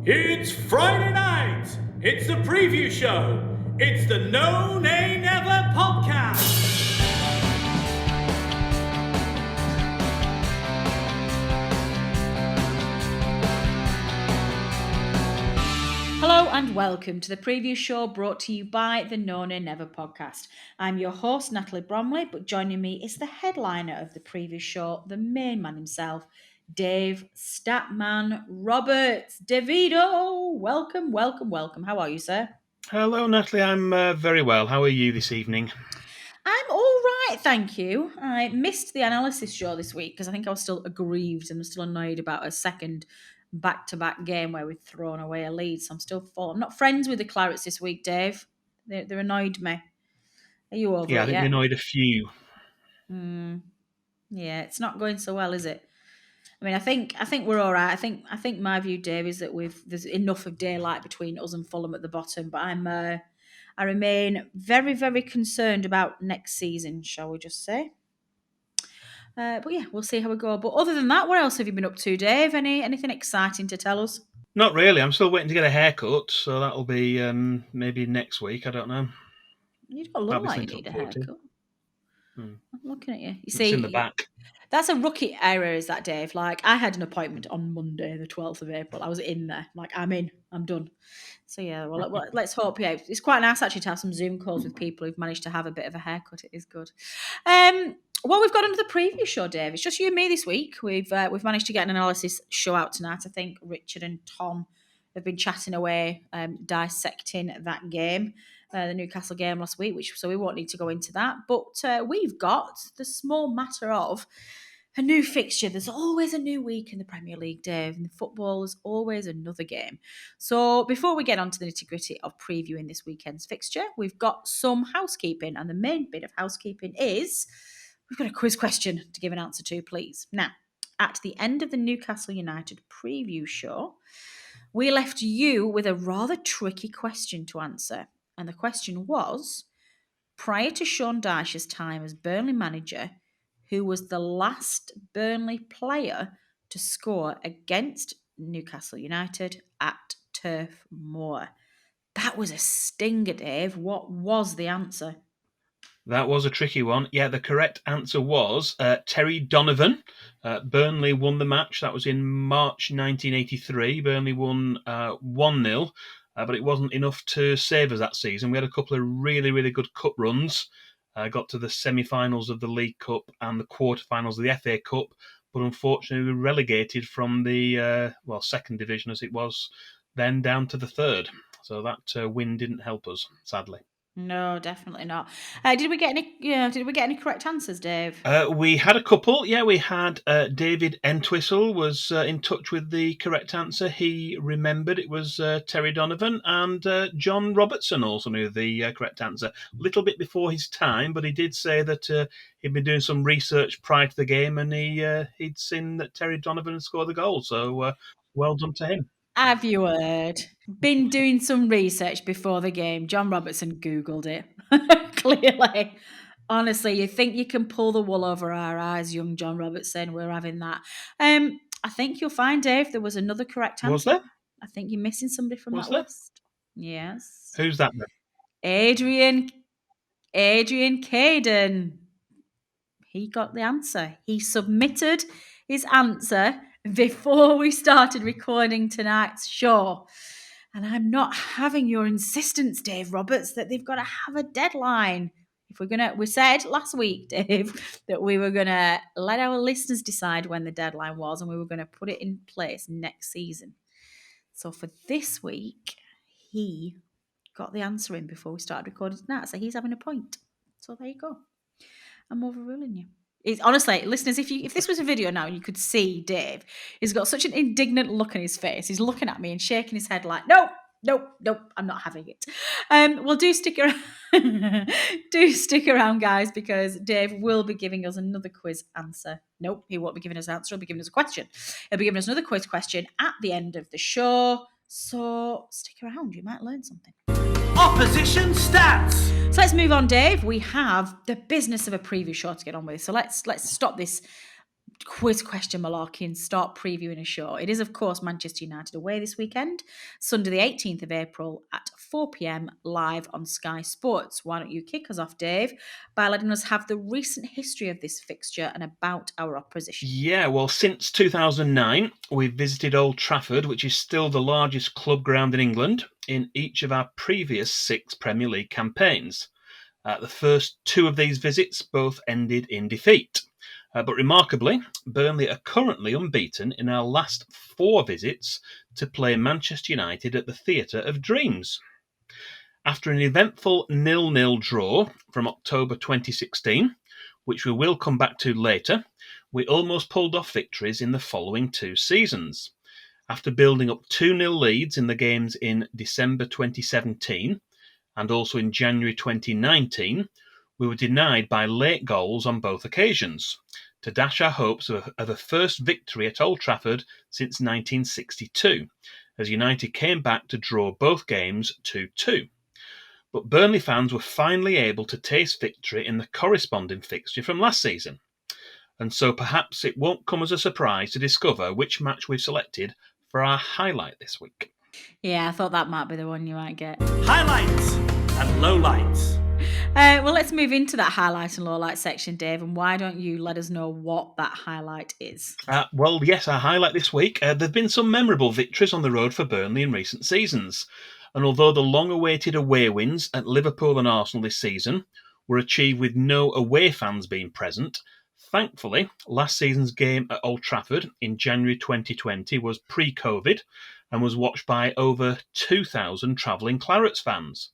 It's Friday night. It's the preview show. It's the No Nay Never podcast. Hello and welcome to the preview show brought to you by the No Nay Never podcast. I'm your host, Natalie Bromley, but joining me is the headliner of the preview show, the main man himself, Dave Statman Roberts. Davido, welcome. How are you, sir? Hello, Natalie. I'm very well. How are you this evening? I'm all right, thank you. I missed the analysis show this week because I think I was still aggrieved and still annoyed about a second back-to-back game where we'd thrown away a lead. So I'm not friends with the Clarets this week, Dave. They're annoyed me. Are you over Yeah, I it think yet? we annoyed a few. Yeah, it's not going so well, is it? I mean, I think we're all right. I think my view, Dave, is that there's enough of daylight between us and Fulham at the bottom. But I remain very, very concerned about next season, shall we just say? But yeah, we'll see how we go. But other than that, what else have you been up to, Dave? Anything exciting to tell us? Not really. I'm still waiting to get a haircut, so that'll be maybe next week. I don't know. You don't look That'll be like you something to need look a forward to. haircut. I'm looking at you. You It's in the see, back. that's a rookie error, is that, Dave? Like, I had an appointment on Monday, the 12th of April. I was in there. Like, I'm in. I'm done. So, yeah, well, let's hope. Yeah, it's quite nice, actually, to have some Zoom calls with people who've managed to have a bit of a haircut. It is good. Well, we've got another preview show, Dave. It's just you and me this week. We've managed to get an analysis show out tonight. I think Richard and Tom have been chatting away, dissecting that game. The Newcastle game last week, so we won't need to go into that. But we've got the small matter of a new fixture. There's always a new week in the Premier League, Dave, and the football is always another game. So before we get on to the nitty-gritty of previewing this weekend's fixture, we've got some housekeeping, and the main bit of housekeeping is we've got a quiz question to give an answer to, please. Now, at the end of the Newcastle United preview show, we left you with a rather tricky question to answer. And the question was, prior to Sean Dyche's time as Burnley manager, who was the last Burnley player to score against Newcastle United at Turf Moor? That was a stinger, Dave. What was the answer? That was a tricky one. Yeah, the correct answer was Terry Donovan. Burnley won the match. That was in March 1983. Burnley won 1-0. But it wasn't enough to save us that season. We had a couple of really, really good cup runs. Got to the semi-finals of the League Cup and the quarter-finals of the FA Cup, but unfortunately we were relegated from the second division as it was then down to the third. So that win didn't help us, sadly. No, definitely not. Did we get any correct answers, Dave? We had a couple. Yeah, we had David Entwistle was in touch with the correct answer. He remembered it was Terry Donovan, and John Robertson also knew the correct answer. A little bit before his time, but he did say that he'd been doing some research prior to the game, and he'd seen that Terry Donovan had scored the goal. So well done to him. Have you heard? Been doing some research before the game. John Robertson Googled it. Clearly. Honestly, you think you can pull the wool over our eyes, young John Robertson. We're having that. I think you'll find, Dave, there was another correct answer. Was there? I think you're missing somebody from that list. Yes. Who's that? Adrian Caden. He got the answer. He submitted his answer before we started recording tonight's show. And I'm not having your insistence, Dave Roberts, that they've got to have a deadline. We said last week, Dave, that we were going to let our listeners decide when the deadline was and we were going to put it in place next season. So for this week, he got the answer in before we started recording tonight. So he's having a point. So there you go. I'm overruling you. Honestly, listeners, if this was a video now and you could see Dave, he's got such an indignant look on his face. He's looking at me and shaking his head like, nope, I'm not having it. Well, do stick around, guys, because Dave will be giving us another quiz answer. Nope, he won't be giving us an answer. He'll be giving us a question. He'll be giving us another quiz question at the end of the show. So stick around. You might learn something. Opposition stats. So let's move on, Dave. We have the business of a preview show to get on with. So let's stop this quiz question malarkey and start previewing a show. It is, of course, Manchester United away this weekend, Sunday the 18th of April at 4 p.m, live on Sky Sports. Why don't you kick us off, Dave, by letting us have the recent history of this fixture and about our opposition? Yeah, well, since 2009, we've visited Old Trafford, which is still the largest club ground in England, in each of our previous 6 Premier League campaigns. The first 2 of these visits both ended in defeat. But remarkably, Burnley are currently unbeaten in our last 4 visits to play Manchester United at the Theatre of Dreams. After an eventful 0-0 draw from October 2016, which we will come back to later, we almost pulled off victories in the following 2 seasons. After building up 2-0 leads in the games in December 2017 and also in January 2019, we were denied by late goals on both occasions, to dash our hopes of a first victory at Old Trafford since 1962, as United came back to draw both games 2-2. But Burnley fans were finally able to taste victory in the corresponding fixture from last season. And so perhaps it won't come as a surprise to discover which match we've selected for our highlight this week. Yeah, I thought that might be the one you might get. Highlights and lowlights. Well, let's move into that highlight and lowlight section, Dave, and why don't you let us know what that highlight is? Well, yes, our highlight this week. There have been some memorable victories on the road for Burnley in recent seasons. And although the long-awaited away wins at Liverpool and Arsenal this season were achieved with no away fans being present, thankfully, last season's game at Old Trafford in January 2020 was pre-COVID and was watched by over 2,000 travelling Clarets fans.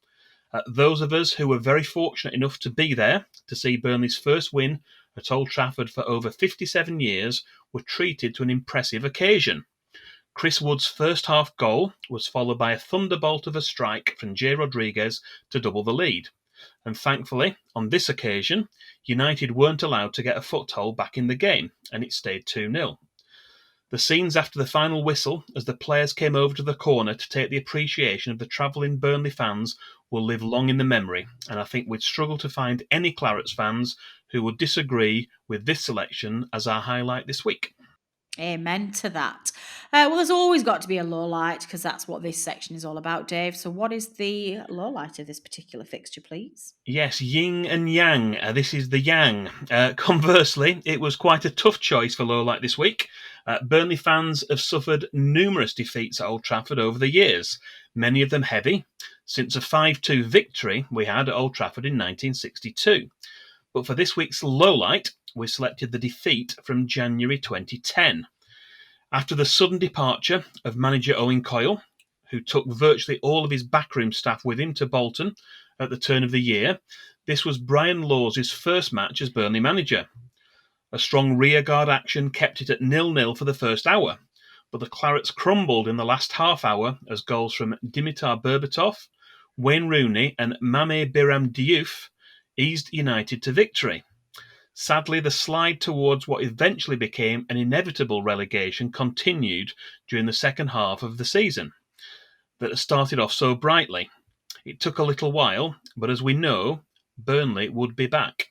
Those of us who were very fortunate enough to be there to see Burnley's first win at Old Trafford for over 57 years were treated to an impressive occasion. Chris Wood's first half goal was followed by a thunderbolt of a strike from Jay Rodriguez to double the lead. And thankfully, on this occasion, United weren't allowed to get a foothold back in the game, and it stayed 2-0. The scenes after the final whistle, as the players came over to the corner to take the appreciation of the travelling Burnley fans, will live long in the memory, and I think we'd struggle to find any Clarets fans who would disagree with this selection as our highlight this week. Amen to that. Well, there's always got to be a low light because that's what this section is all about, Dave. So what is the low light of this particular fixture, please? Yes, yin and yang. This is the yang. Conversely, it was quite a tough choice for low light this week. Burnley fans have suffered numerous defeats at Old Trafford over the years, many of them heavy, since a 5-2 victory we had at Old Trafford in 1962. But for this week's lowlight, we selected the defeat from January 2010. After the sudden departure of manager Owen Coyle, who took virtually all of his backroom staff with him to Bolton at the turn of the year, this was Brian Lawes' first match as Burnley manager. A strong rearguard action kept it at 0-0 for the first hour, but the Clarets crumbled in the last half hour as goals from Dimitar Berbatov, Wayne Rooney and Mame Biram Diouf eased United to victory. Sadly, the slide towards what eventually became an inevitable relegation continued during the second half of the season that started off so brightly. It took a little while, but as we know, Burnley would be back.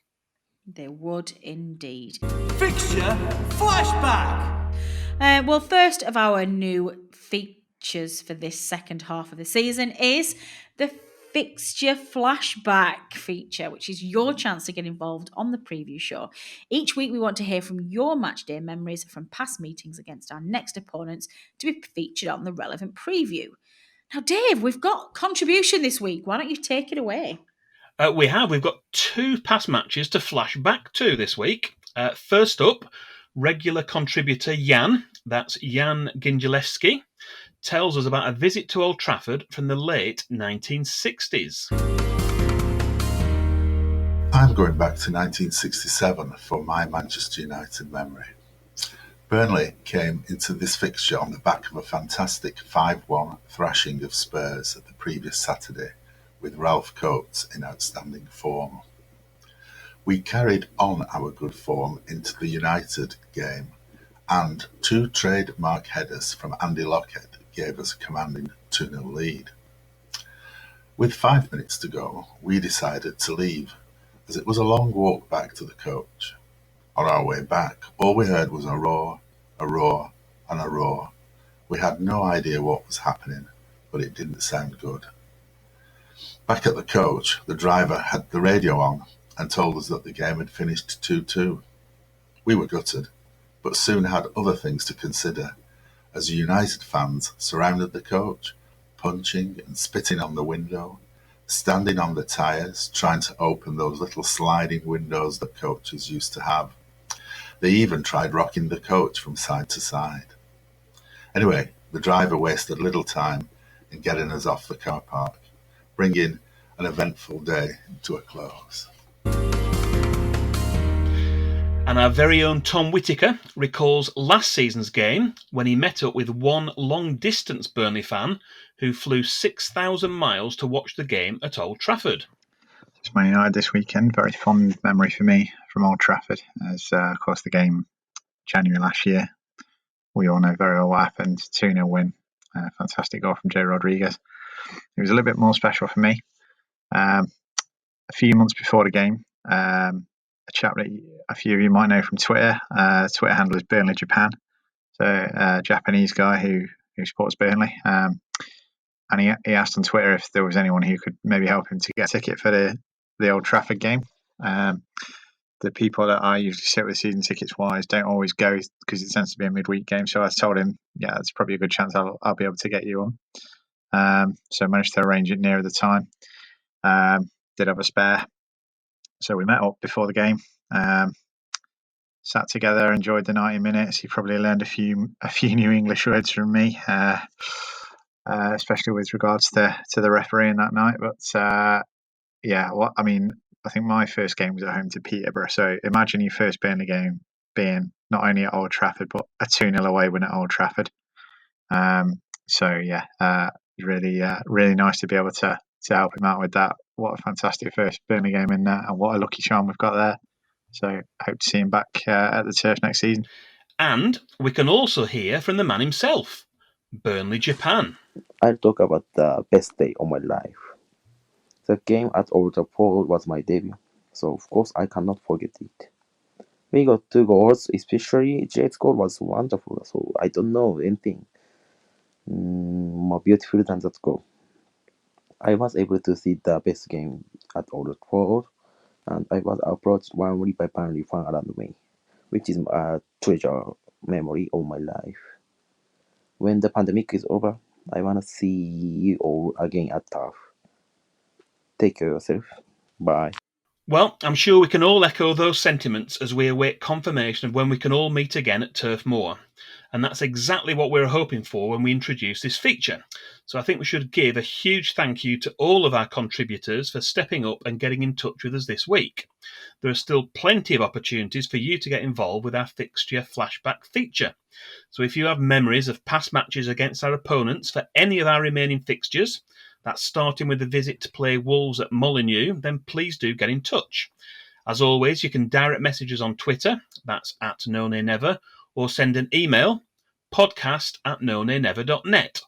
They would indeed. Fixture Flashback. Well, first of our new features for this second half of the season is the Fixture Flashback feature, which is your chance to get involved on the preview show. Each week we want to hear from your matchday memories from past meetings against our next opponents to be featured on the relevant preview. Now, Dave, we've got contribution this week. Why don't you take it away? We've got 2 past matches to flash back to this week. First up, regular contributor Jan, that's Jan Gingelewski, tells us about a visit to Old Trafford from the late 1960s. I'm going back to 1967 for my Manchester United memory. Burnley came into this fixture on the back of a fantastic 5-1 thrashing of Spurs at the previous Saturday, with Ralph Coates in outstanding form. We carried on our good form into the United game, and 2 trademark headers from Andy Lockhead gave us a commanding 2-0 lead. With 5 minutes to go, we decided to leave, as it was a long walk back to the coach. On our way back, all we heard was a roar, and a roar. We had no idea what was happening, but it didn't sound good. Back at the coach, the driver had the radio on and told us that the game had finished 2-2. We were gutted, but soon had other things to consider, as United fans surrounded the coach, punching and spitting on the window, standing on the tyres, trying to open those little sliding windows that coaches used to have. They even tried rocking the coach from side to side. Anyway, the driver wasted little time in getting us off the car park, bringing an eventful day to a close. And our very own Tom Whittaker recalls last season's game when he met up with one long-distance Burnley fan who flew 6,000 miles to watch the game at Old Trafford. It's Man United this weekend. Very fond memory for me from Old Trafford, as of course the game January last year. We all know very well what happened. 2-0 win. Fantastic goal from Jay Rodriguez. It was a little bit more special for me. A few months before the game, a chap that a few of you might know from Twitter. Twitter handle is Burnley Japan. So a Japanese guy who supports Burnley. And he asked on Twitter if there was anyone who could maybe help him to get a ticket for the Old Trafford game. The people that I usually sit with season tickets wise don't always go because it tends to be a midweek game. So I told him, yeah, it's probably a good chance I'll be able to get you on. So I managed to arrange it nearer the time. Did have a spare. So we met up before the game. Sat together, enjoyed the 90 minutes. He probably learned a few new English words from me, especially with regards to the refereeing that night. But I think my first game was at home to Peterborough. So imagine your first Burnley game being not only at Old Trafford, but a 2-0 away win at Old Trafford. Really nice to be able to help him out with that. What a fantastic first Burnley game in there, and what a lucky charm we've got there. So hope to see him back at the turf next season. And we can also hear from the man himself, Burnley Japan. I'll talk about the best day of my life. The game at Old Trafford was my debut, so of course I cannot forget it. We got 2 goals, especially Jade's goal was wonderful, so I don't know anything more beautiful than that goal. I was able to see the best game at Old Trafford, and I was approached warmly by Burnley fans around me, which is a treasure memory of my life. When the pandemic is over, I want to see you all again at Turf. Take care of yourself. Bye. Well, I'm sure we can all echo those sentiments as we await confirmation of when we can all meet again at Turf Moor. And that's exactly what we're hoping for when we introduce this feature. So I think we should give a huge thank you to all of our contributors for stepping up and getting in touch with us this week. There are still plenty of opportunities for you to get involved with our Fixture Flashback feature. So if you have memories of past matches against our opponents for any of our remaining fixtures, that's starting with a visit to play Wolves at Molineux, then please do get in touch. As always, you can direct messages on Twitter, that's at NoNayNever, or send an email, podcast@nonaynever.net.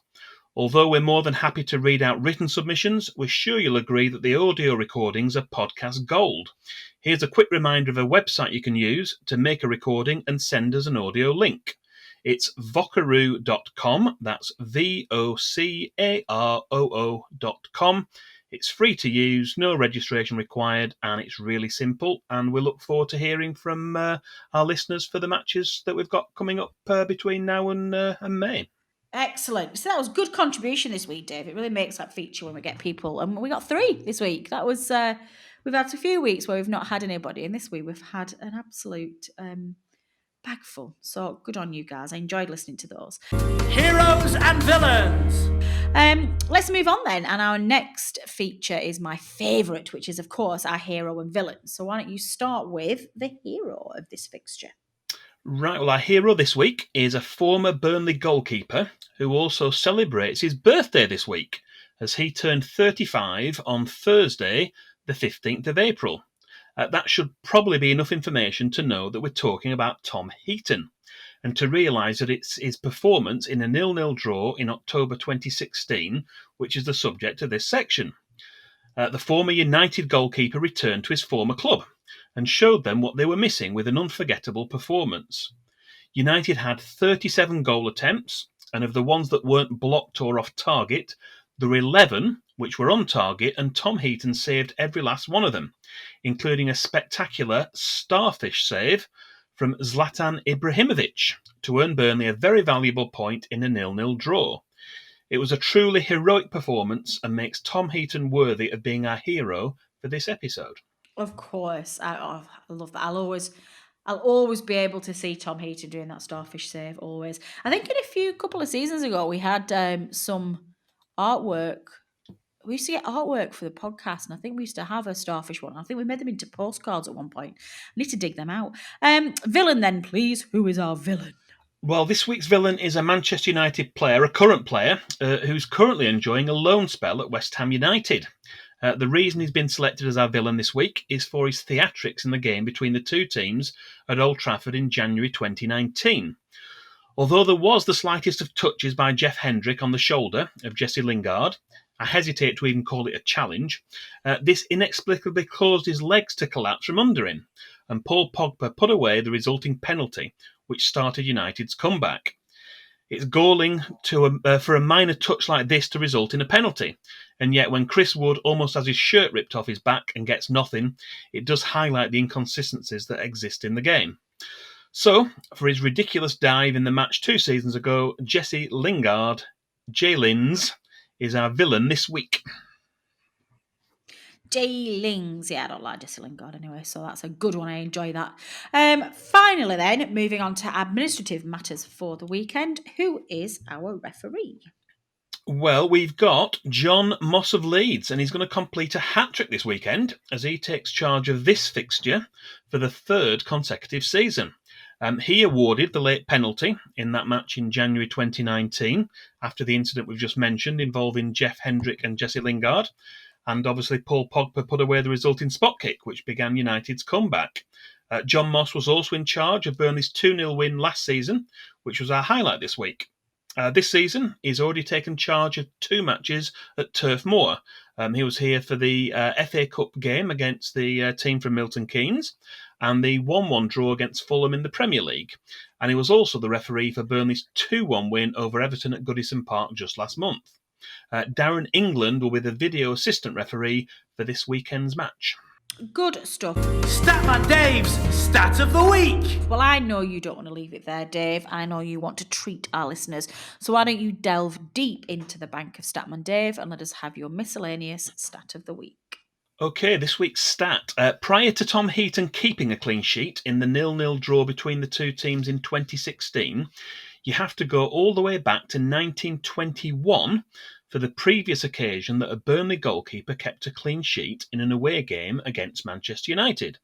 Although we're more than happy to read out written submissions, we're sure you'll agree that the audio recordings are podcast gold. Here's a quick reminder of a website you can use to make a recording and send us an audio link. It's vocaroo.com, that's VOCAROO.com. It's free to use, no registration required, and it's really simple. And we look forward to hearing from our listeners for the matches that we've got coming up between now and May. Excellent. So that was good contribution this week, Dave. It really makes that feature when we get people. And we got 3 this week. That was we've had a few weeks where we've not had anybody, and this week we've had an absolute bag full. So good on you guys. I enjoyed listening to those. Heroes and villains. Let's move on then. And our next feature is my favourite, which is, of course, our hero and villain. So why don't you start with the hero of this fixture? Right, well, our hero this week is a former Burnley goalkeeper who also celebrates his birthday this week, as he turned 35 on Thursday, the 15th of April. That should probably be enough information to know that we're talking about Tom Heaton, and to realise that it's his performance in a 0-0 draw in October 2016, which is the subject of this section. The former United goalkeeper returned to his former club, and showed them what they were missing with an unforgettable performance. United had 37 goal attempts, and of the ones that weren't blocked or off target, there were 11 which were on target, and Tom Heaton saved every last one of them, including a spectacular starfish save from Zlatan Ibrahimovic to earn Burnley a very valuable point in a 0-0 draw. It was a truly heroic performance and makes Tom Heaton worthy of being our hero for this episode. Of course, I love that. I'll always be able to see Tom Heaton doing that starfish save. Always. I think in a couple of seasons ago, we had some artwork. We used to get artwork for the podcast, and I think we used to have a starfish one. I think we made them into postcards at one point. I need to dig them out. Villain, then, please. Who is our villain? Well, this week's villain is a Manchester United player, a current player, who's currently enjoying a loan spell at West Ham United. The reason he's been selected as our villain this week is for his theatrics in the game between the two teams at Old Trafford in January 2019. Although there was the slightest of touches by Jeff Hendrick on the shoulder of Jesse Lingard, I hesitate to even call it a challenge, this inexplicably caused his legs to collapse from under him, and Paul Pogba put away the resulting penalty, which started United's comeback. It's galling for a minor touch like this to result in a penalty, and yet when Chris Wood almost has his shirt ripped off his back and gets nothing, it does highlight the inconsistencies that exist in the game. So, for his ridiculous dive in the match 2 seasons ago, Jesse Lingard, J. Lins, is our villain this week. J. Lings. Yeah, I don't like Jesse Lingard anyway, so that's a good one. I enjoy that. Finally, then, moving on to administrative matters for the weekend. Who is our referee? Well, we've got John Moss of Leeds, and he's going to complete a hat-trick this weekend as he takes charge of this fixture for the 3rd consecutive season. He awarded the late penalty in that match in January 2019 after the incident we've just mentioned involving Jeff Hendrick and Jesse Lingard. And obviously Paul Pogba put away the resulting spot kick, which began United's comeback. John Moss was also in charge of Burnley's 2-0 win last season, which was our highlight this week. This season, he's already taken charge of 2 matches at Turf Moor. He was here for the FA Cup game against the team from Milton Keynes and the 1-1 draw against Fulham in the Premier League. And he was also the referee for Burnley's 2-1 win over Everton at Goodison Park just last month. Darren England will be the video assistant referee for this weekend's match. Good stuff. Statman Dave's Stat of the Week. Well, I know you don't want to leave it there, Dave. I know you want to treat our listeners. So why don't you delve deep into the bank of Statman Dave and let us have your miscellaneous Stat of the Week. Okay, this week's stat. Prior to Tom Heaton keeping a clean sheet in the 0-0 draw between the two teams in 2016, you have to go all the way back to 1921 for the previous occasion that a Burnley goalkeeper kept a clean sheet in an away game against Manchester United.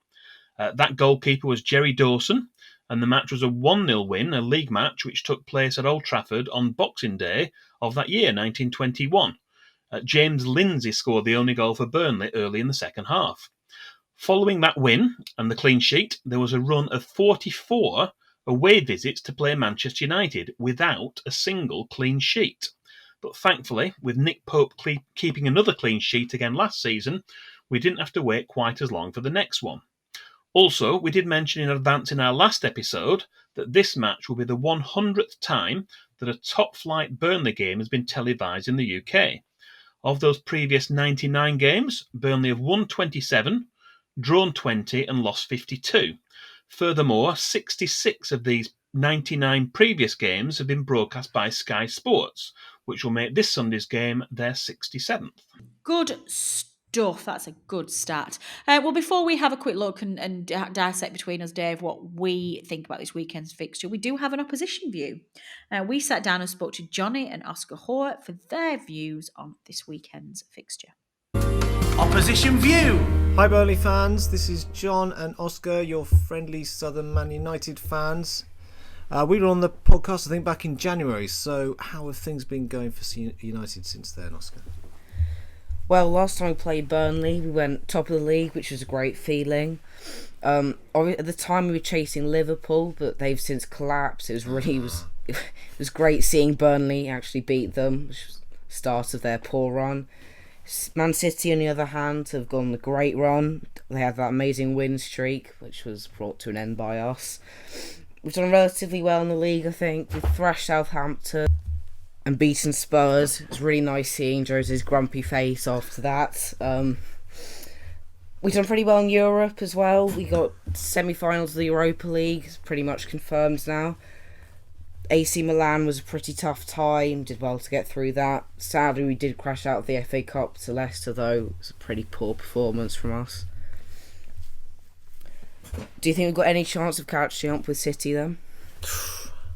That goalkeeper was Jerry Dawson, and the match was a 1-0 win, a league match which took place at Old Trafford on Boxing Day of that year, 1921. James Lindsay scored the only goal for Burnley early in the second half. Following that win and the clean sheet, there was a run of 44 away visits to play Manchester United without a single clean sheet. But thankfully, with Nick Pope keeping another clean sheet again last season, we didn't have to wait quite as long for the next one. Also, we did mention in advance in our last episode that this match will be the 100th time that a top-flight Burnley game has been televised in the UK. Of those previous 99 games, Burnley have won 27, drawn 20 and lost 52. Furthermore, 66 of these 99 previous games have been broadcast by Sky Sports, which will make this Sunday's game their 67th. Good stuff. That's a good stat. Well, before we have a quick look and dissect between us, Dave, what we think about this weekend's fixture, we do have an opposition view. We sat down and spoke to Johnny and Oscar Hoare for their views on this weekend's fixture. Opposition View. Hi Burnley fans, this is John and Oscar, your friendly Southern Man United fans. We were on the podcast, I think, back in January, so how have things been going for United since then, Oscar? Well, last time we played Burnley, we went top of the league, which was a great feeling. At the time we were chasing Liverpool, but they've since collapsed. It was great seeing Burnley actually beat them, which was the start of their poor run. Man City, on the other hand, have gone a great run. They had that amazing win streak, which was brought to an end by us. We've done relatively well in the league, I think. We've thrashed Southampton and beaten Spurs. It's really nice seeing Jose's grumpy face after that. We've done pretty well in Europe as well. We got semi-finals of the Europa League. It's pretty much confirmed now. AC Milan was a pretty tough time. Did well to get through that. Sadly, we did crash out of the FA Cup to Leicester, though. It was a pretty poor performance from us. Do you think we've got any chance of catching up with City then?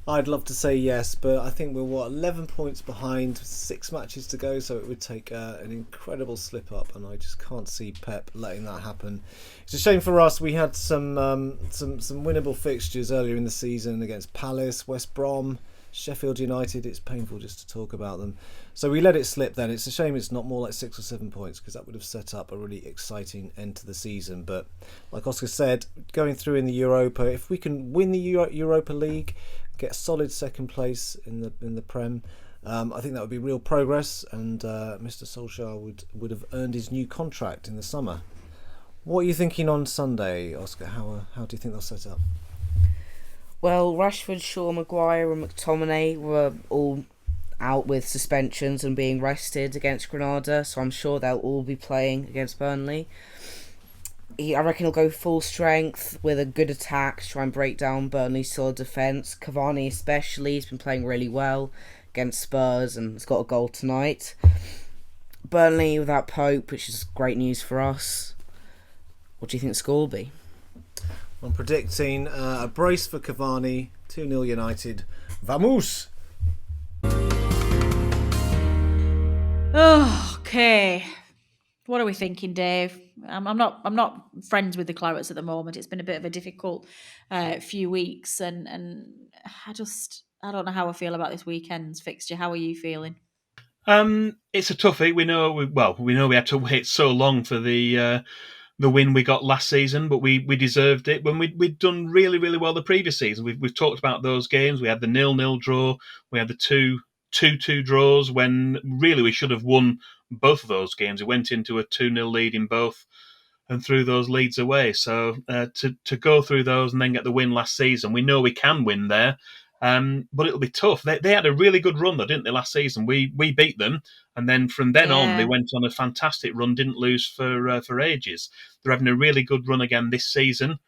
I'd love to say yes, but I think we're 11 points behind, 6 matches to go, so it would take an incredible slip up, and I just can't see Pep letting that happen. It's a shame for us. We had some winnable fixtures earlier in the season against Palace, West Brom, Sheffield United. It's painful just to talk about them. So we let it slip then. It's a shame it's not more like 6 or 7 points, because that would have set up a really exciting end to the season. But like Oscar said, going through in the Europa, if we can win the Europa League, get a solid second place in the Prem, I think that would be real progress, and Mr. Solskjaer would have earned his new contract in the summer. What are you thinking on Sunday, Oscar? How do you think they'll set up? Well, Rashford, Shaw, Maguire and McTominay were all out with suspensions and being rested against Granada, so I'm sure they'll all be playing against Burnley. I reckon he'll go full strength with a good attack to try and break down Burnley's solid defence. Cavani especially, he's been playing really well against Spurs and has got a goal tonight. Burnley without Pope, which is great news for us. What do you think the score will be? I'm predicting a brace for Cavani, 2-0 United. Vamos! Oh, okay. What are we thinking, Dave? I'm not friends with the Clarets at the moment. It's been a bit of a difficult few weeks, and I don't know how I feel about this weekend's fixture. How are you feeling? It's a toughie. We know we had to wait so long for the win we got last season, but we deserved it when we'd done really, really well the previous season. We've talked about those games. We had the 0-0 draw. We had the 2-2 draws when really we should have won both of those games. We went into a 2-0 lead in both and threw those leads away. So to go through those and then get the win last season, we know we can win there. But it'll be tough. They had a really good run, though, didn't they, last season? We beat them, and then from then on, they went on a fantastic run, didn't lose for ages. They're having a really good run again this season.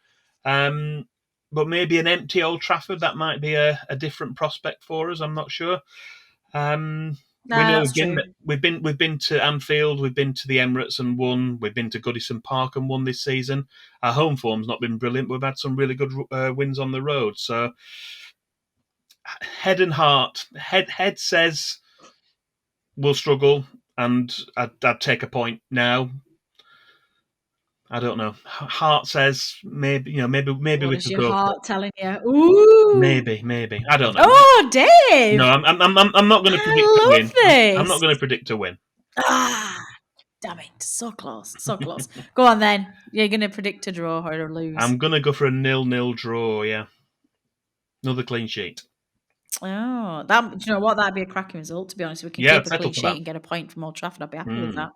But maybe an empty Old Trafford, that might be a different prospect for us. I'm not sure. We know we've been to Anfield, we've been to the Emirates and won. We've been to Goodison Park and won this season. Our home form's not been brilliant, but we've had some really good wins on the road. So head and heart. Head says we'll struggle, and I'd take a point now. I don't know. Heart says maybe What we is could your go. heart telling you? Ooh, Maybe. I don't know. Oh, Dave! No, I'm not going to predict a win. I'm not going to predict a win. Ah, damn it! So close, so close. Go on then. You're going to predict a draw or a lose. I'm going to go for a 0-0 draw. Yeah, another clean sheet. Oh, do you know what? That'd be a cracking result. To be honest, we can keep a clean sheet and get a point from Old Trafford. I'd be happy with that.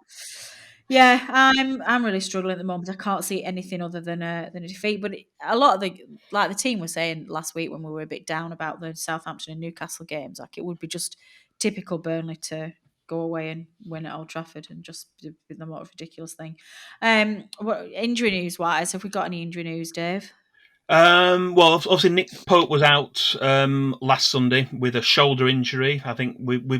Yeah, I'm really struggling at the moment. I can't see anything other than a defeat. But a lot of the team was saying last week when we were a bit down about the Southampton and Newcastle games, like it would be just typical Burnley to go away and win at Old Trafford and just be the most ridiculous thing. What injury news wise? Have we got any injury news, Dave? Well, obviously Nick Pope was out last Sunday with a shoulder injury. I think we're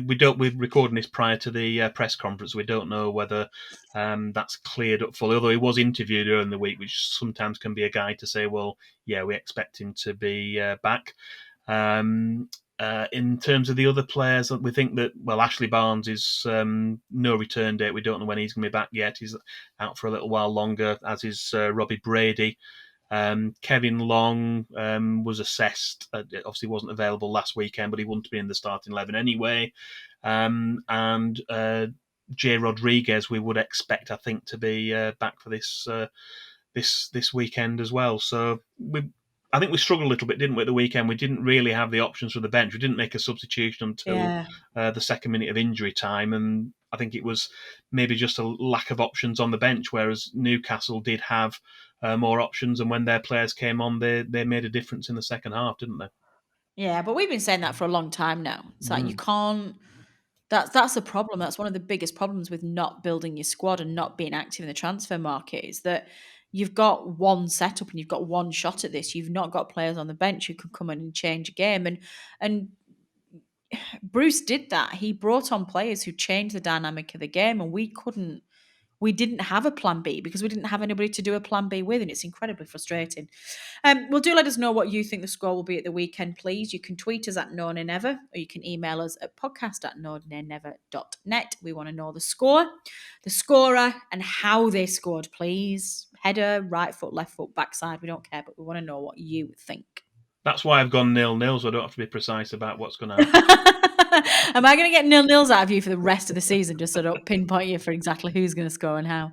recording this prior to the press conference. We don't know whether that's cleared up fully. Although he was interviewed earlier in the week, which sometimes can be a guide to say, well, yeah, we expect him to be back. In terms of the other players, we think that Ashley Barnes is no return date. We don't know when he's going to be back yet. He's out for a little while longer, as is Robbie Brady. Kevin Long was assessed. Obviously, wasn't available last weekend, but he wouldn't be in the starting 11 anyway. And Jay Rodriguez, we would expect, I think, to be back for this weekend as well. So I think we struggled a little bit, didn't we, at the weekend? We didn't really have the options for the bench. We didn't make a substitution until the second minute of injury time, and I think it was maybe just a lack of options on the bench, whereas Newcastle did have more options, and when their players came on, they made a difference in the second half, didn't they? Yeah, but we've been saying that for a long time now. It's like you can't. That's a problem. That's one of the biggest problems with not building your squad and not being active in the transfer market is that you've got one setup and you've got one shot at this. You've not got players on the bench who can come in and change a game. And Bruce did that. He brought on players who changed the dynamic of the game, and we didn't have a plan B because we didn't have anybody to do a plan B with, and it's incredibly frustrating. Well, do let us know what you think the score will be at the weekend, please. You can tweet us at NoNayNever, or you can email us at podcast@nonaynever.net. We want to know the score, the scorer, and how they scored, please. Header, right foot, left foot, backside, we don't care, but we want to know what you think. That's why I've gone 0-0, so I don't have to be precise about what's going to happen. Am I going to get 0-0s out of you for the rest of the season, just so I don't pinpoint you for exactly who's going to score and how?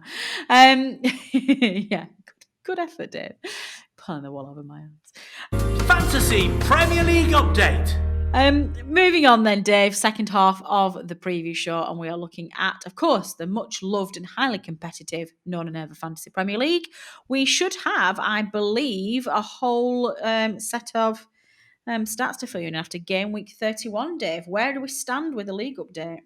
Yeah, good effort, Dave. Pulling the wool over my eyes. Fantasy Premier League update. Moving on then, Dave, second half of the preview show, and we are looking at, of course, the much loved and highly competitive NoNayNever Fantasy Premier League. We should have, I believe, a whole set of stats to fill you in after game week 31, Dave. Where do we stand with the league update?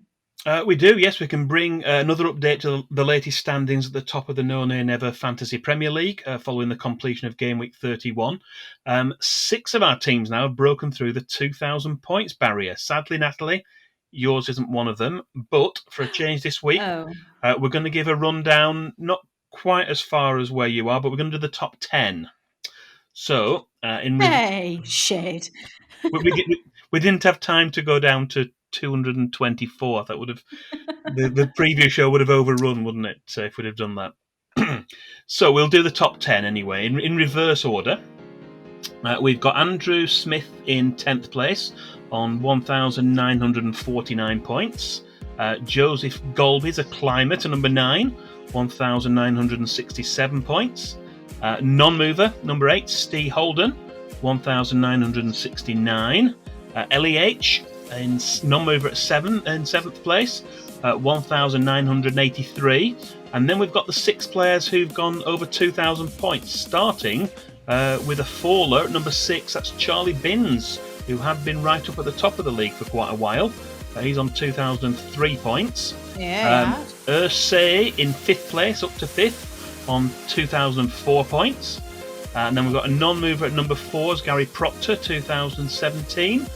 We do, yes. We can bring another update to the latest standings at the top of the NoNayNever Fantasy Premier League following the completion of game week 31. 6 of our teams now have broken through the 2,000 points barrier. Sadly, Natalie, yours isn't one of them. But for a change this week, we're going to give a rundown, not quite as far as where you are, but we're going to do the top 10. So, shade. we didn't have time to go down to 224th. That would have the previous show would have overrun, wouldn't it? If we'd have done that. So we'll do the top 10 anyway in reverse order. We've got Andrew Smith in 10th place on 1,949 points. Joseph Golby's a climber to number 9, 1,967 points. Non-mover number 8, Steve Holden, 1,969. Ellie H in non-mover at 7th place, 1,983. And then we've got the 6 players who've gone over 2,000 points, starting with a faller at number 6. That's Charlie Binns, who had been right up at the top of the league for quite a while. He's on 2,003 points. Yeah. Ursay in 5th place, up to 5th, on 2,004 points. And then we've got a non-mover at number 4, Gary Proctor, 2017.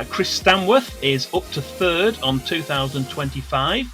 Chris Stanworth is up to 3rd on 2,025.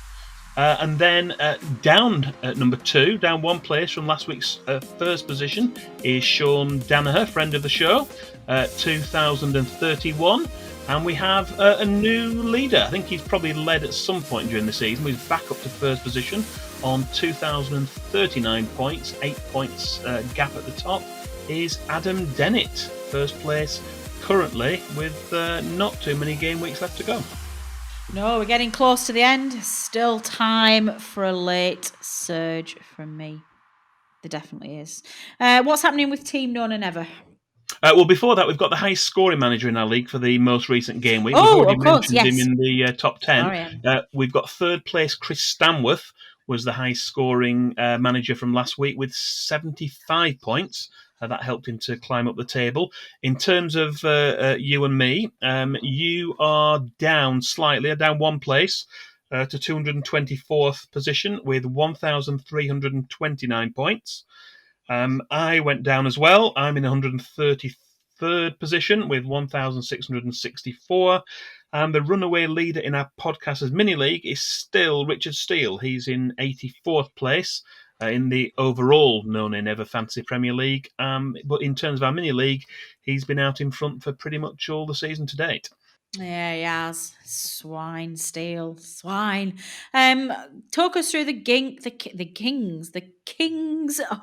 And then down at number 2, down 1 place from last week's first position, is Sean Danaher, friend of the show, 2,031. And we have a new leader. I think he's probably led at some point during the season. He's back up to first position on 2,039 points. 8 points gap at the top is Adam Dennett, first place currently, with not too many game weeks left to go. No, we're getting close to the end. Still time for a late surge from me. There definitely is. What's happening with Team NoNayNever? Well, before that, we've got the highest scoring manager in our league for the most recent game week. Oh, we've already of course, mentioned yes. him in the top 10. Sorry. We've got 3rd place, Chris Stanworth, was the highest scoring manager from last week with 75 points. That helped him to climb up the table. In terms of you and me, you are down slightly, down 1 place to 224th position with 1,329 points. I went down as well. I'm in 133rd position with 1,664. And the runaway leader in our podcasters mini league is still Richard Steele. He's in 84th place in the overall NoNayNever Fantasy Premier League. But in terms of our mini league, he's been out in front for pretty much all the season to date. Yeah, he has. Swine, Steele, swine. Talk us through the kings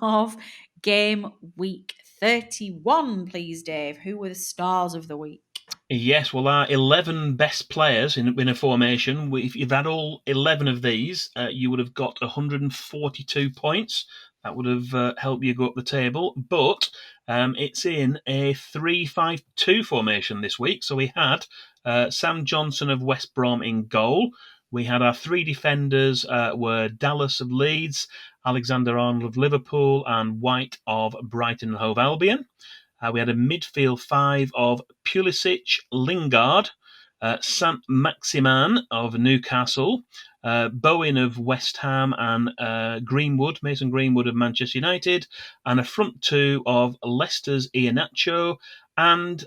of game week 31, please, Dave. Who were the stars of the week? Yes, well, our 11 best players in a formation, if you've had all 11 of these, you would have got 142 points. That would have helped you go up the table. But it's in a 3-5-2 formation this week. So we had Sam Johnson of West Brom in goal. We had our three defenders were Dallas of Leeds, Alexander-Arnold of Liverpool, and White of Brighton and Hove Albion. We had a midfield five of Pulisic, Lingard, Sant Maximan of Newcastle, Bowen of West Ham, and Mason Greenwood of Manchester United, and a front two of Leicester's Iheanacho and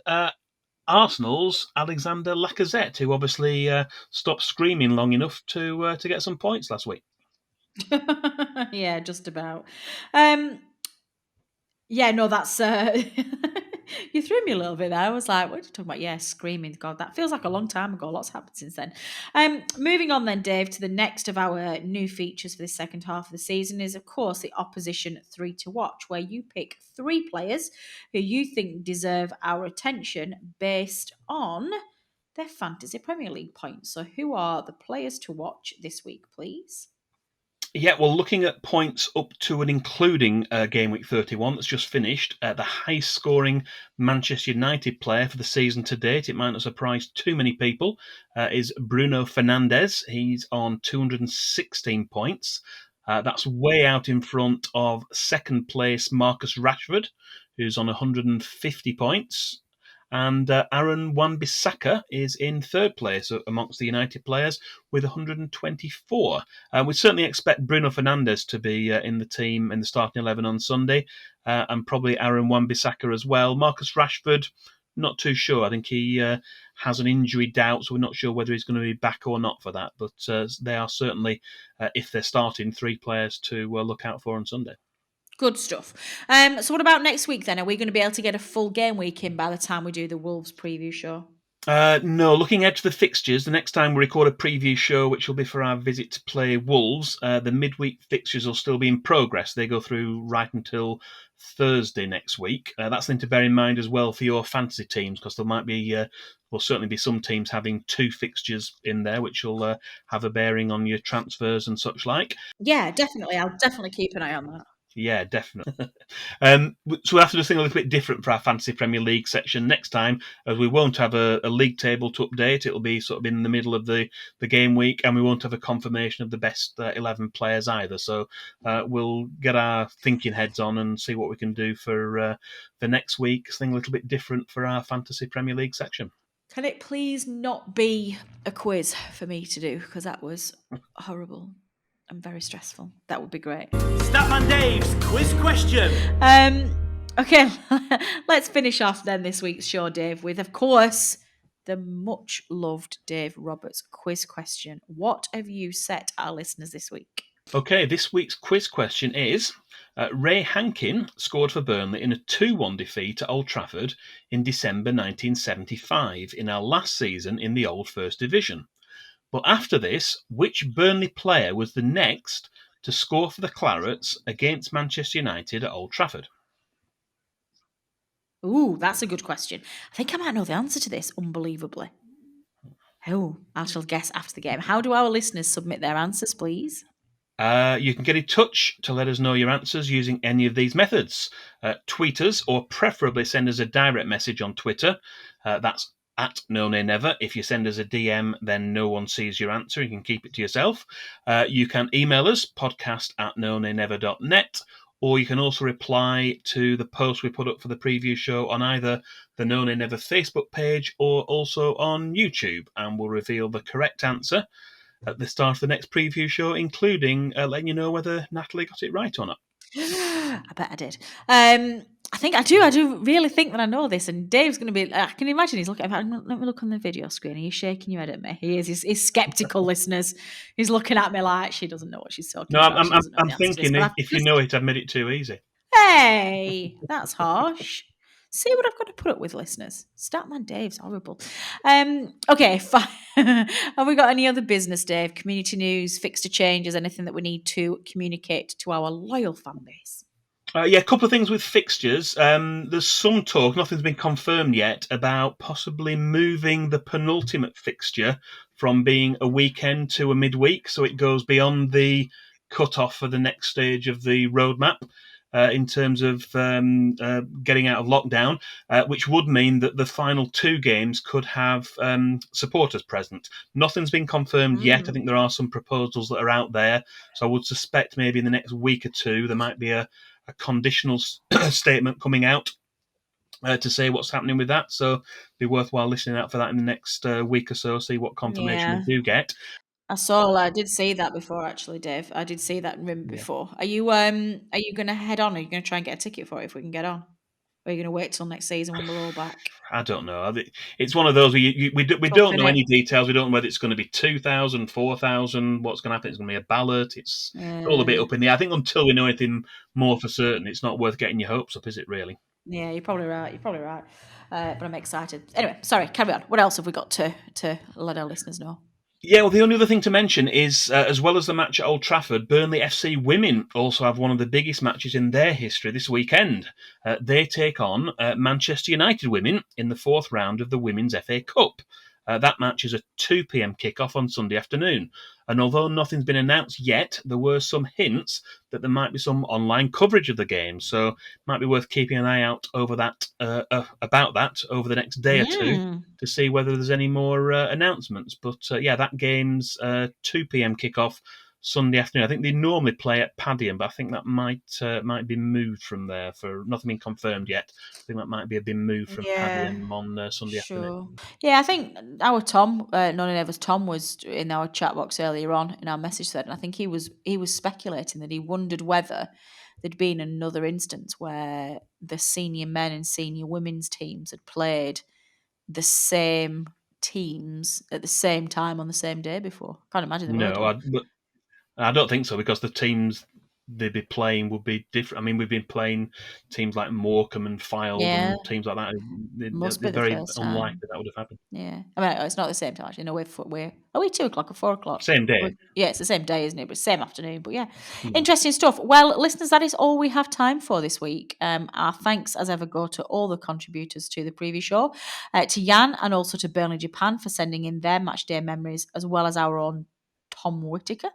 Arsenal's Alexander Lacazette, who obviously stopped screaming long enough to get some points last week. Yeah, just about. Yeah, no, that's you threw me a little bit there. I was like, what are you talking about? Yeah, screaming. God, that feels like a long time ago. Lots happened since then. Moving on then, Dave, to the next of our new features for the second half of the season is, of course, the opposition 3 to watch, where you pick 3 players who you think deserve our attention based on their fantasy Premier League points. So who are the players to watch this week, please? Yeah, well, looking at points up to and including Game Week 31 that's just finished, the highest scoring Manchester United player for the season to date, it might not surprise too many people, is Bruno Fernandes. He's on 216 points. That's way out in front of second place Marcus Rashford, who's on 150 points. And Aaron Wan-Bissaka is in third place amongst the United players with 124. We certainly expect Bruno Fernandes to be in the team in the starting 11 on Sunday, and probably Aaron Wan-Bissaka as well. Marcus Rashford, not too sure. I think he has an injury doubt, so we're not sure whether he's going to be back or not for that. But they are certainly, if they're starting, 3 players to look out for on Sunday. Good stuff. So what about next week then? Are we going to be able to get a full game week in by the time we do the Wolves preview show? No, looking ahead to the fixtures, the next time we record a preview show, which will be for our visit to play Wolves, the midweek fixtures will still be in progress. They go through right until Thursday next week. That's something to bear in mind as well for your fantasy teams, because there might be, will certainly be some teams having 2 fixtures in there, which will have a bearing on your transfers and such like. Yeah, definitely. I'll definitely keep an eye on that. Yeah, definitely. So we'll have to do something a little bit different for our Fantasy Premier League section next time, as we won't have a league table to update. It'll be sort of in the middle of the game week, and we won't have a confirmation of the best 11 players either. So we'll get our thinking heads on and see what we can do for next week. Something a little bit different for our Fantasy Premier League section. Can it please not be a quiz for me to do? Because that was horrible and very stressful. That would be great. Statman Dave's quiz question. Okay, let's finish off then this week's show, Dave, with, of course, the much loved Dave Roberts quiz question. What have you set our listeners this week? Okay, this week's quiz question is, Ray Hankin scored for Burnley in a 2-1 defeat at Old Trafford in December 1975 in our last season in the old First Division. But after this, which Burnley player was the next to score for the Clarets against Manchester United at Old Trafford? Ooh, that's a good question. I think I might know the answer to this, unbelievably. Oh, I shall guess after the game. How do our listeners submit their answers, please? You can get in touch to let us know your answers using any of these methods. Tweet us, or preferably send us a direct message on Twitter. That's at No Nay Never. If you send us a DM, then no one sees your answer. You can keep it to yourself. You can email us, podcast@nonaynever.net, or you can also reply to the post we put up for the preview show on either the No Nay Never Facebook page or also on YouTube, and we'll reveal the correct answer at the start of the next preview show, including letting you know whether Natalie got it right or not. I bet I did. I think I do. I do really think that I know this. And Dave's going to be, I can imagine he's looking, let me look on the video screen. Are you shaking your head at me? He is. He's skeptical, listeners. He's looking at me like she doesn't know what she's talking about. I'm thinking if you know it, I've made it too easy. Hey, that's harsh. See what I've got to put up with, listeners. Statman Dave's horrible. Okay, fine. Have we got any other business, Dave? Community news, fixture changes, anything that we need to communicate to our loyal fan base? Yeah, a couple of things with fixtures. There's some talk, nothing's been confirmed yet, about possibly moving the penultimate fixture from being a weekend to a midweek, so it goes beyond the cut-off for the next stage of the roadmap. in terms of getting out of lockdown, which would mean that the final 2 games could have supporters present. Nothing's been confirmed yet. I think there are some proposals that are out there. So I would suspect maybe in the next week or 2 there might be a conditional statement coming out to say what's happening with that. So it'd be worthwhile listening out for that in the next week or so, see what confirmation Yeah. we do get. I did see that before, actually, Dave. I did see that before. Are you going to head on? Are you going to try and get a ticket for it if we can get on? Or are you going to wait till next season when we're all back? I don't know. It's one of those where we don't know any details. We don't know whether it's going to be 2,000, 4,000, what's going to happen. It's going to be a ballot. It's all a bit up in the air. I think until we know anything more for certain, it's not worth getting your hopes up, is it, really? Yeah, you're probably right. But I'm excited. Anyway, sorry, carry on. What else have we got to let our listeners know? Yeah, well, the only other thing to mention is, as well as the match at Old Trafford, Burnley FC women also have one of the biggest matches in their history this weekend. They take on Manchester United women in the 4th round of the Women's FA Cup. That match is a 2 p.m. kickoff on Sunday afternoon. And although nothing's been announced yet, there were some hints that there might be some online coverage of the game. So it might be worth keeping an eye out over that, about that over the next day or 2 to see whether there's any more announcements. But that game's 2 p.m. kickoff Sunday afternoon. I think they normally play at Padiham, but I think that might be moved from there. For nothing been confirmed yet. I think that might be moved from Padiham on Sunday afternoon. Yeah, I think our Tom, Nonnever's Tom, was in our chat box earlier on in our message thread, and I think he was speculating that he wondered whether there'd been another instance where the senior men and senior women's teams had played the same teams at the same time on the same day before. Can't imagine they would. No, I don't think so, because the teams they'd be playing would be different. I mean, we've been playing teams like Morecambe and Fylde and teams like that. Must be It's the very first unlikely time. that would have happened. Yeah, I mean, it's not the same time. We're are we 2 o'clock or 4 o'clock? Same day. Yeah, it's the same day, isn't it? But same afternoon. But yeah, interesting stuff. Well, listeners, that is all we have time for this week. Our thanks, as ever, go to all the contributors to the preview show, to Jan and also to Burnley Japan for sending in their match day memories, as well as our own Tom Whittaker,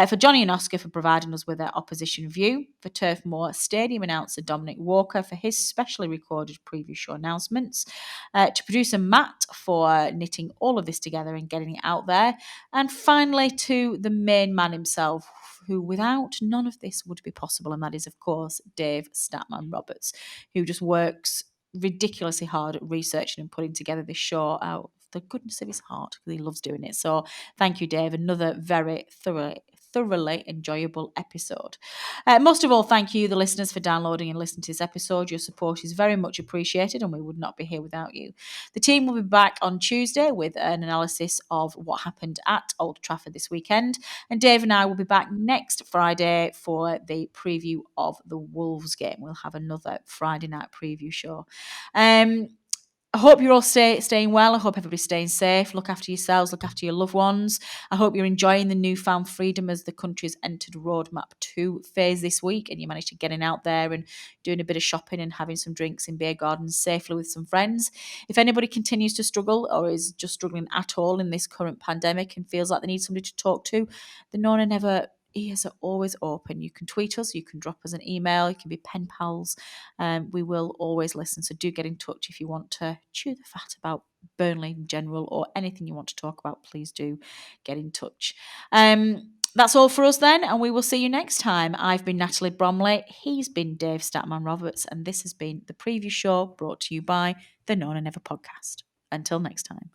for Johnny and Oscar for providing us with their opposition view, for Turf Moor Stadium announcer Dominic Walker for his specially recorded preview show announcements, to producer Matt for knitting all of this together and getting it out there, and finally to the main man himself, who without none of this would be possible, and that is, of course, Dave Statman Roberts, who just works ridiculously hard at researching and putting together this show out of the goodness of his heart, because he loves doing it. So thank you, Dave. Another very thoroughly enjoyable episode. Most of all, thank you, the listeners, for downloading and listening to this episode. Your support is very much appreciated, and we would not be here without you. The team will be back on Tuesday with an analysis of what happened at Old Trafford this weekend, and Dave and I will be back next Friday for the preview of the Wolves game. We'll have another Friday night preview show. I hope you're all staying well. I hope everybody's staying safe. Look after yourselves. Look after your loved ones. I hope you're enjoying the newfound freedom as the country's entered Roadmap 2 phase this week, and you managed to getting out there and doing a bit of shopping and having some drinks in beer gardens safely with some friends. If anybody continues to struggle or is just struggling at all in this current pandemic and feels like they need somebody to talk to, the No One Never ears are always open. You can tweet us, you can drop us an email, you can be pen pals. We will always listen, so do get in touch if you want to chew the fat about Burnley in general or anything you want to talk about. Please do get in touch. That's all for us then, and we will see you next time. I've been Natalie Bromley, he's been Dave Statman Roberts, and this has been the preview show brought to you by the No One Never podcast. Until next time.